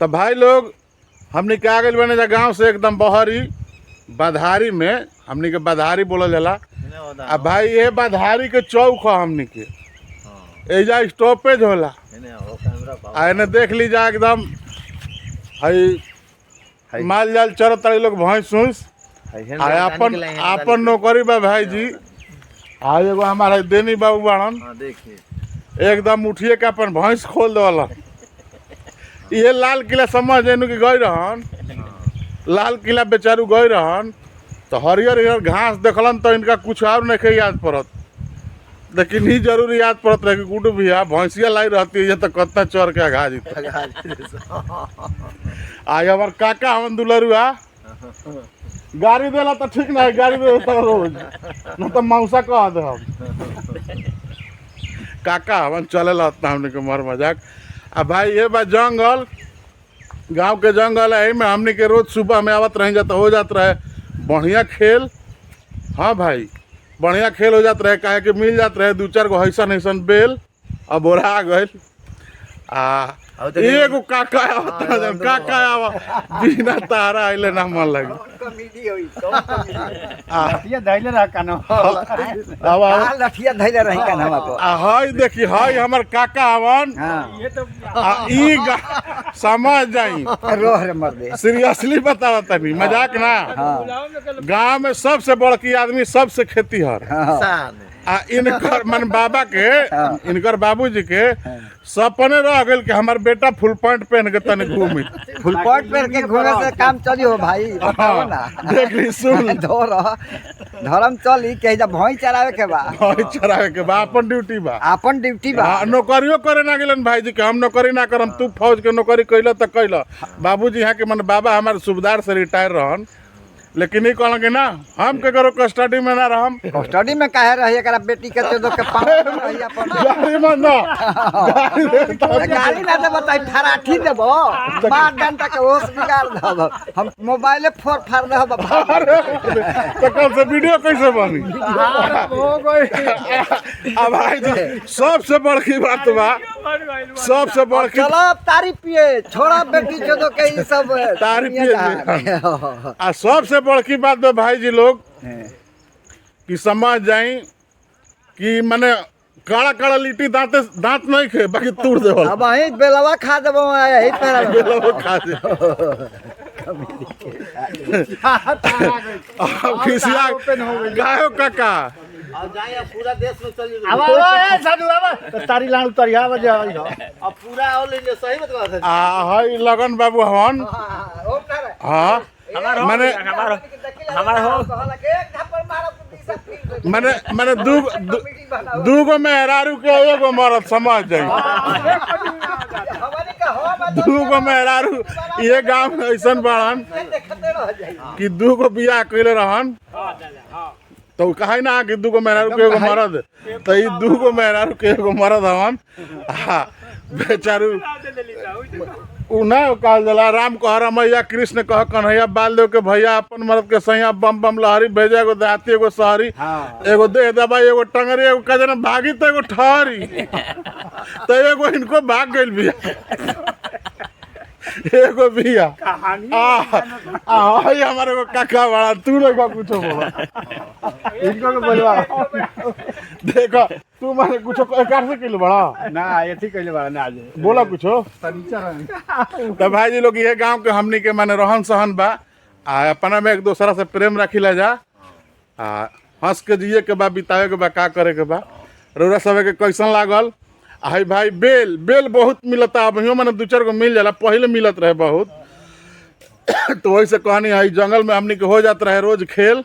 तो भाई लोग हमने क्या गए बने जा गाँव से एकदम बहरी बधारी में, हमने के बधारी बोला जाला। अब भाई ये बधारी के चौक है हमने के, एजा स्टॉपेज होला। आने देख लीजा एकदम हई माल जाल चरत तारी लोग भैंस सूस आपन नौकरी बा भाई जी। आज एगो हमारा देनी बाबू बाड़न एकदम उठिए के अपन भैंस खोल देवल। ये लाल किला समझ एनु कि गई रहन, लाल किला बेचारू गई रहन तो हरियर हरियर घास देखलन तो इनका कुछ और नहीं याद पड़त, लेकिन ही जरूर याद पड़त रहे कि गुड्डू भैया भैंसिया लाई रहती है तो कितना चर के आघा जीता। आज हमार काका हमन दुलरुआ गाड़ी देला तो ठीक नहीं, गाड़ी दे तो रोज न तो मौसा कह दे हम काका हमन चले उतना हमने के मर मजाक। अब भाई ये बात जंगल गांव के जंगल है में हमने के रोज सुबह में आवत रह जाता हो जात रहे बढ़िया खेल। हाँ भाई बढ़िया खेल हो जात रहे, काहे कि मिल जात रहे दू चार गो हैसन हैसन बेल। अब बोरा गए एगो काका काका बिना तारा आइले ना मन लगे। हाय देखी हाय हमर काका हवन ई समझ जाई सीरियसली बतावा तनी मजाक ना। गांव में सबसे बड़की आदमी सबसे खेतीहर इनकर मन बाबा के इनकर बाबूजी के सपने रह गए कि हमार बेटा फुल पैंट पहन के तने घूमी। फुल पैंट पहन के घूमे से काम चली हो भाई, बताओ ना। देख ली सुन धर्म चली के जब भैंस चरावे के बा, भैंस चरावे के बा अपन ड्यूटी बा, अपन ड्यूटी बा। नौकरियो करे ना गेलन भाई जी के हम नौकरी ना करम, तू फौज के नौकरी कैला तो कैला। बाबूजी यहाँ के मन बाबा हमारे सूबेदार से रिटायर रहन, लेकिन ये कहल के ना हम के करो कस्टडी में ना रहम। कस्टडी में काहे रही एकरा बेटी के तो के पाँव रही अपन गाड़ी में ना गाड़ी ना दे बताई ठराठी देबो मार डंडा के होश बिगाड़ देबो, हम मोबाइले फोड़ फाड़ देबो। तो कल से वीडियो कैसे बनी हो गई। अब भाई जी सबसे बड़की बात बा, सबसे बड़की चलो तारी पिए छोड़ा बेटी चोदो के ई सब तारी पिए। आ सबसे बड़की बात बा भाई जी लोग कि समझ जाई कि माने काला काला लिट्टी दांत नहीं खे बाकी तोड़ दे। अब वही बेलवा खा देबो यही पेरा बेलवा खा दे। खिसिया गायो काका अब जाए पूरा देश में चल अब ए साधु अब तारी लान उतरिया बजे अब पूरा ऑल इंडिया सही बता हाय लगन बाबू हवन। हाँ माने माने दूगो मेहरारू के एगो मरद समझ जाई। दूगो मेहरारू ये गांव में ऐसा बाड़न कि दूगो बियाह कैले रहन तो कहे ना कि दूगो मेहरारू के एगो मरद, तो ये दूगो मेहरारू के एगो मरद हवन। बेचारू उन्हें कहल जला राम कह रमैया कृष्ण कह कन्हैया बालदेव के भैया अपन मर्द के सैया बम बम लहरी भेजे, एगो देहाती एगो शहरी, एगो दे दबाई एगो टंगरी एगो कजना भागी तो एगो ठहरी तो एगो इनको भाग गइल बिया एगो बिया हाय हमारे एगो काका बड़ा तू लोग कुछ बोला इनको के बोलवा देखो तू माने कुछ कार से किलो बड़ा ना ये ठीक कहले बड़ा ना आज बोला कुछ तो भाई जी लोग ये गांव के हमनी के माने रहन सहन बा अपना में एक दूसरा से प्रेम रखिला जा, हंस के जिए के बा, बितावे के बा, का करे के बा। रौरा सब के कैसन लागल? हाय भाई बेल बेल बहुत मिलता, अब मैंने दू चार गो मिल जाला, पहले मिलत रहे बहुत। तो वही से कहनी है जंगल में हमनी के हो जात रहे रोज खेल,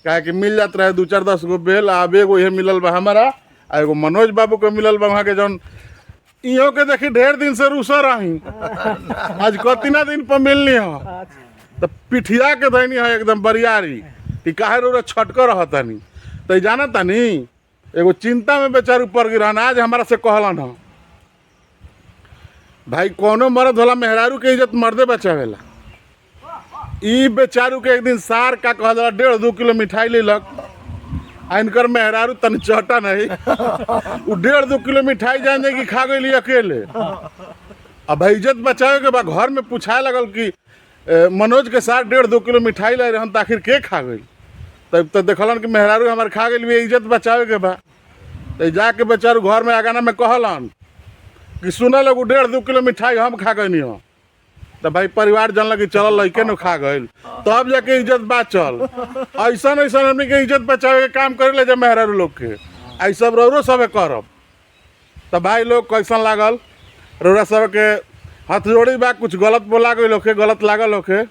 काहे कि मिल जात रहे दू चार 10 गो बेल। अब एगो ये मिलल बा हमारा, एगो मनोज बाबू के मिलल बा वहाँ के जौन इहो के देखी ढेर दिन से रूसा रही, आज कतना दिन पर मिलनी हो तो पिठिया के धैनी है एकदम बरियारी कि काहे रो छटकर रहतानी। तो जाना तानी एगो चिंता में बेचारू पड़ गिरहन। आज हमारा से कहलन हो भाई कोनो मर्द होला मेहरारू के इज्जत मर्दे बचावेला। ई बेचारू के एक दिन सार का कह जाला 1.5-2 किलो मिठाई लेलक, इनकर मेहरारू तन चटा नहीं वो 1.5-2 किलो मिठाई जान जाए कि खा गई अकेले। अब भाई इज्जत बचावे के बाद घर में पूछाए लगल कि मनोज के साथ 1.5-2 किलो मिठाई ले रहन, तो आखिर के खा गई? तब तो देखलन कि मेहरारू हमारे खा गई, इज्जत बचावे के बा। तो जाके बेचारू घर में आगाना में कहलन कि सुना लोग 1.5-2 किलो मिठाई हम खा गई हो। तो भाई परिवार जानल कि चल लड़के न खा गई, तब जाके इज्जत बाचल। ऐसा हमने के इज्जत बचावे के काम करे ले जब मेहरारू लोग के आई सब रौरो सब करब। तो भाई लोग कैसन लागल रौरा सब के हाथ जोड़ी बा, कुछ गलत बोला गई लोग के, गलत लागल लोग के